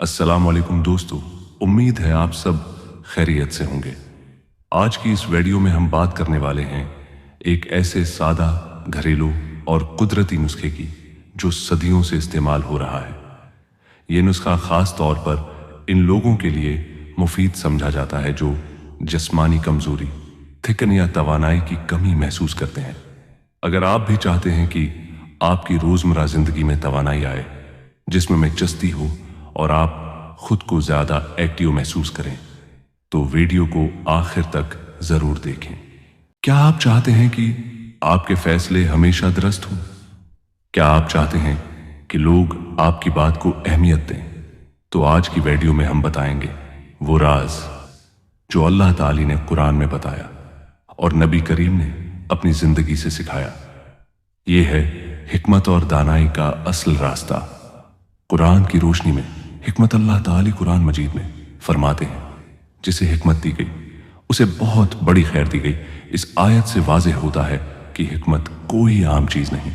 अस्सलाम वालेकुम दोस्तों, उम्मीद है आप सब खैरियत से होंगे। आज की इस वीडियो में हम बात करने वाले हैं एक ऐसे सादा, घरेलू और कुदरती नुस्खे की जो सदियों से इस्तेमाल हो रहा है। ये नुस्खा खास तौर पर इन लोगों के लिए मुफीद समझा जाता है जो जिस्मानी कमजोरी, थिकन या तवानाई की कमी महसूस करते हैं। अगर आप भी चाहते हैं कि आपकी रोजमर्रा जिंदगी में तवानाई आए, जिस्म में चस्ती हो और आप खुद को ज्यादा एक्टिव महसूस करें, तो वीडियो को आखिर तक जरूर देखें। क्या आप चाहते हैं कि आपके फैसले हमेशा दुरुस्त हों? क्या आप चाहते हैं कि लोग आपकी बात को अहमियत दें? तो आज की वीडियो में हम बताएंगे वो राज जो अल्लाह ताली ने कुरान में बताया और नबी करीम ने अपनी जिंदगी से सिखाया। ये है हिकमत और दानाई का असल रास्ता। कुरान की रोशनी में हिकमत अल्लाह ताली कुरान मजीद में फरमाते हैं, जिसे हिकमत दी गई उसे बहुत बड़ी खैर दी गई। इस आयत से वाज़ेह होता है कि हिकमत कोई आम चीज नहीं,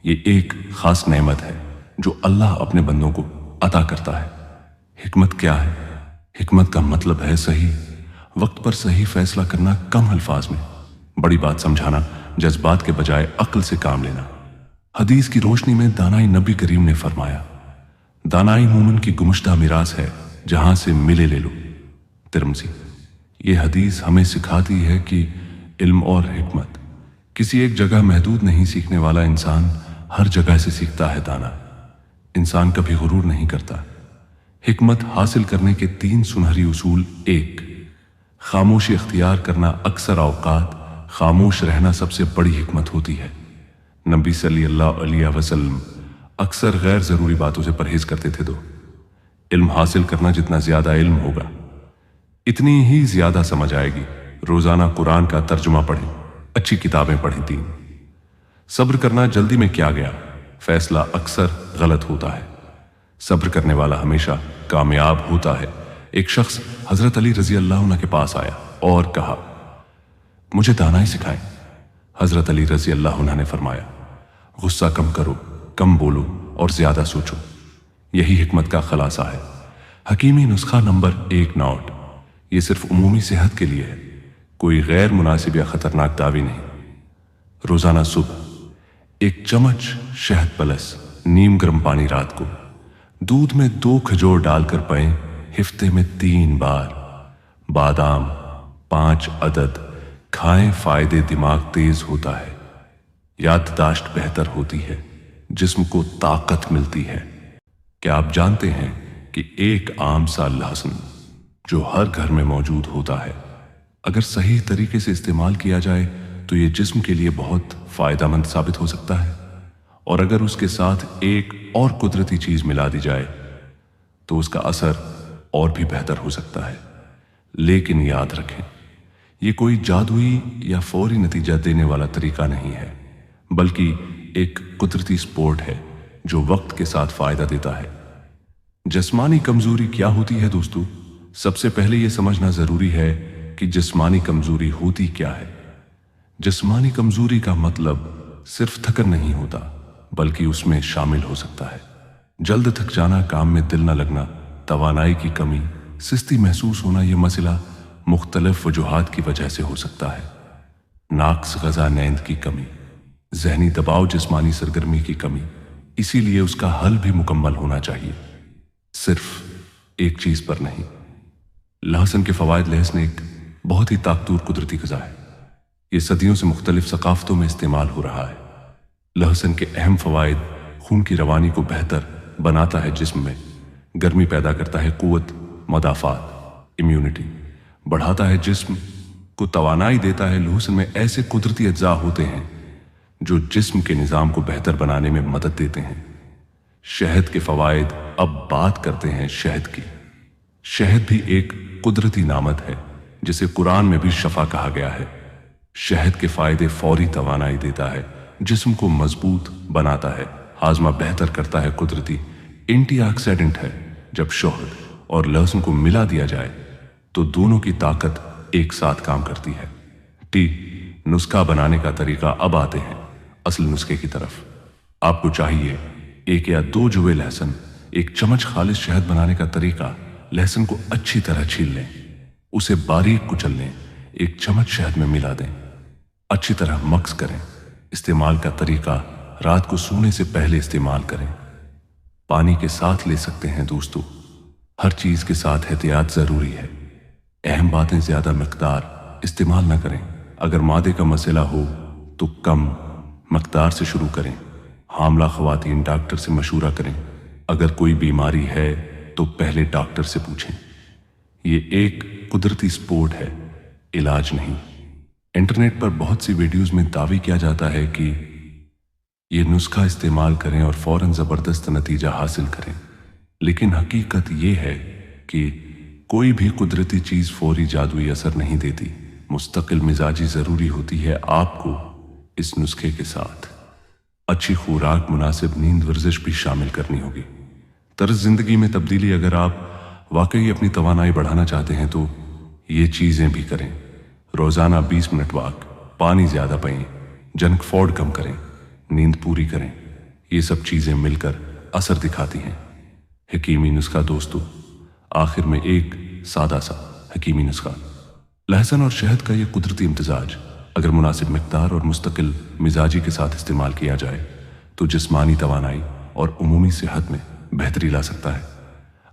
ये एक खास नेमत है जो अल्लाह अपने बंदों को अता करता है। हिकमत क्या है? हिकमत का मतलब है सही वक्त पर सही फैसला करना, कम अल्फाज में बड़ी बात समझाना, जज्बात के बजाय अक्ल से काम लेना। हदीस की रोशनी में दानाई नबी करीम ने फरमाया, दानाई मोमिन की गुमश्ता मिरास है, जहां से मिले ले लो। तिरमिज़ी। ये हदीस हमें सिखाती है कि इल्म और हिकमत किसी एक जगह महदूद नहीं। सीखने वाला इंसान हर जगह से सीखता है। दाना इंसान कभी गुरूर नहीं करता। हिकमत हासिल करने के 3 सुनहरी उसूल। 1, खामोशी इख्तियार करना। अक्सर औकात खामोश रहना सबसे बड़ी हिकमत होती है। नबी सल्लल्लाहु अलैहि वसल्लम अक्सर गैर जरूरी बातों से परहेज करते थे। 2, इल्म हासिल करना। जितना ज्यादा इल्म होगा इतनी ही ज्यादा समझ आएगी। रोजाना कुरान का तर्जुमा पढ़ें, अच्छी किताबें पढ़ें। 3, सब्र करना। जल्दी में क्या गया, फैसला अक्सर गलत होता है। सब्र करने वाला हमेशा कामयाब होता है। एक शख्स हजरत अली रजी अल्लाह अन्हु के पास आया और कहा, मुझे दानाई सिखाएं। हजरत अली रजी अल्लाह अन्हु ने फरमाया, गुस्सा कम करो, कम बोलो और ज्यादा सोचो। यही हिकमत का खलासा है। हकीमी नुस्खा नंबर 1 नोट। ये सिर्फ उमूमी सेहत के लिए है, कोई गैर मुनासिब या खतरनाक दावी नहीं। रोजाना सुबह 1 चम्मच शहद प्लस नीम गर्म पानी, रात को दूध में 2 खजूर डालकर पें। हफ्ते में 3 बार। बादाम 5 अदद खाएं। फायदे, दिमाग तेज होता है, याददाश्त बेहतर होती है, जिस्म को ताकत मिलती है। क्या आप जानते हैं कि एक आम सा लहसुन जो हर घर में मौजूद होता है, अगर सही तरीके से इस्तेमाल किया जाए तो ये जिस्म के लिए बहुत फायदेमंद साबित हो सकता है। और अगर उसके साथ एक और कुदरती चीज मिला दी जाए तो उसका असर और भी बेहतर हो सकता है। लेकिन याद रखें, ये कोई जादुई या फौरी नतीजा देने वाला तरीका नहीं है, बल्कि एक कुदरती स्पोर्ट है जो वक्त के साथ फायदा देता है। जिस्मानी कमजोरी क्या होती है दोस्तों? सबसे पहले यह समझना जरूरी है कि जिस्मानी कमजोरी होती क्या है। जिस्मानी कमजोरी का मतलब सिर्फ थकन नहीं होता, बल्कि उसमें शामिल हो सकता है जल्द थक जाना, काम में दिल न लगना, तवानाई की कमी, सुस्ती महसूस होना। यह मसला मुख्तलिफ वजूहात की वजह से हो सकता है। नाक्स गज़ा, नींद की कमी, जहनी दबाव, जिस्मानी सरगर्मी की कमी। इसीलिए उसका हल भी मुकम्मल होना चाहिए, सिर्फ एक चीज पर नहीं। लहसुन के फवायद। लहसुन एक बहुत ही ताकतवर कुदरती गज़ा है। यह सदियों से मुख्तलिफ सकाफतों में इस्तेमाल हो रहा है। लहसुन के अहम फवायद: खून की रवानी को बेहतर बनाता है, जिस्म में गर्मी पैदा करता है, कुव्वत मदाफात, इम्यूनिटी बढ़ाता है, जिस्म को तवानाई देता है। लहसुन में ऐसे कुदरती अज्जा होते हैं जो जिस्म के निज़ाम को बेहतर बनाने में मदद देते हैं। शहद के फवायद। अब बात करते हैं शहद की। शहद भी एक कुदरती नामत है, जिसे कुरान में भी शफा कहा गया है। शहद के फायदे: फौरी तवानाई देता है, जिस्म को मजबूत बनाता है, हाजमा बेहतर करता है, कुदरती एंटीऑक्सीडेंट है। जब शहद और लहसुन को मिला दिया जाए तो दोनों की ताकत एक साथ काम करती है। टी नुस्खा बनाने का तरीका। अब आते हैं असल नुस्खे की तरफ। आपको चाहिए 1 या 2 जुए लहसुन एक चम्मच खालिश शहद बनाने का तरीका। लहसुन को अच्छी तरह छील लें, उसे बारीक कुचल लें, एक चम्मच शहद में मिला दें, अच्छी तरह मिक्स करें। इस्तेमाल का तरीका, रात को सोने से पहले इस्तेमाल करें। पानी के साथ ले सकते हैं दोस्तों। हर चीज के साथ एहतियात जरूरी है। अहम बातें ज्यादा मिकदार इस्तेमाल न करें। अगर मादे का मसला हो तो कम मकदार से शुरू करें। हामला ख्वातीन डॉक्टर से मशूरा करें। अगर कोई बीमारी है तो पहले डॉक्टर से पूछें। ये एक कुदरती स्पोर्ट है, इलाज नहीं। इंटरनेट पर बहुत सी वीडियोस में दावी किया जाता है कि ये नुस्खा इस्तेमाल करें और फौरन जबरदस्त नतीजा हासिल करें, लेकिन हकीकत ये है कि कोई भी कुदरती चीज फौरी जादुई असर नहीं देती। मुस्तकिल मिजाजी जरूरी होती है। आपको इस नुस्खे के साथ अच्छी खुराक, मुनासिब नींद, वर्जिश भी शामिल करनी होगी। तर्ज जिंदगी में तब्दीली, अगर आप वाकई अपनी तवानाई बढ़ाना चाहते हैं तो ये चीजें भी करें। रोजाना 20 मिनट वॉक, पानी ज्यादा पिएं, जंक फूड कम करें, नींद पूरी करें। ये सब चीजें मिलकर असर दिखाती हैं। हकीमी नुस्खा दोस्तों, आखिर में एक सादा सा हकीमी नुस्खा। लहसुन और शहद का यह कुदरती इम्तिजाज अगर मुनासिब मिकदार और मुस्तकिल मिजाजी के साथ इस्तेमाल किया जाए तो जिस्मानी तवानाई और उमूमी सेहत में बेहतरी ला सकता है।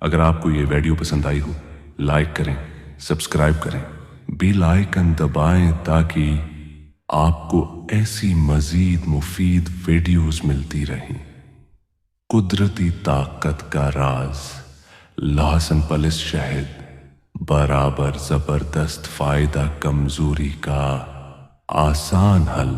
अगर आपको ये वीडियो पसंद आई हो, लाइक करें, सब्सक्राइब करें, बेल आइकन दबाएं ताकि आपको ऐसी मजीद मुफीद वीडियोस मिलती रहें। कुदरती ताकत का राज, लहसुन पलिस शहद, बराबर जबरदस्त फायदा कमजोरी का आसान हल।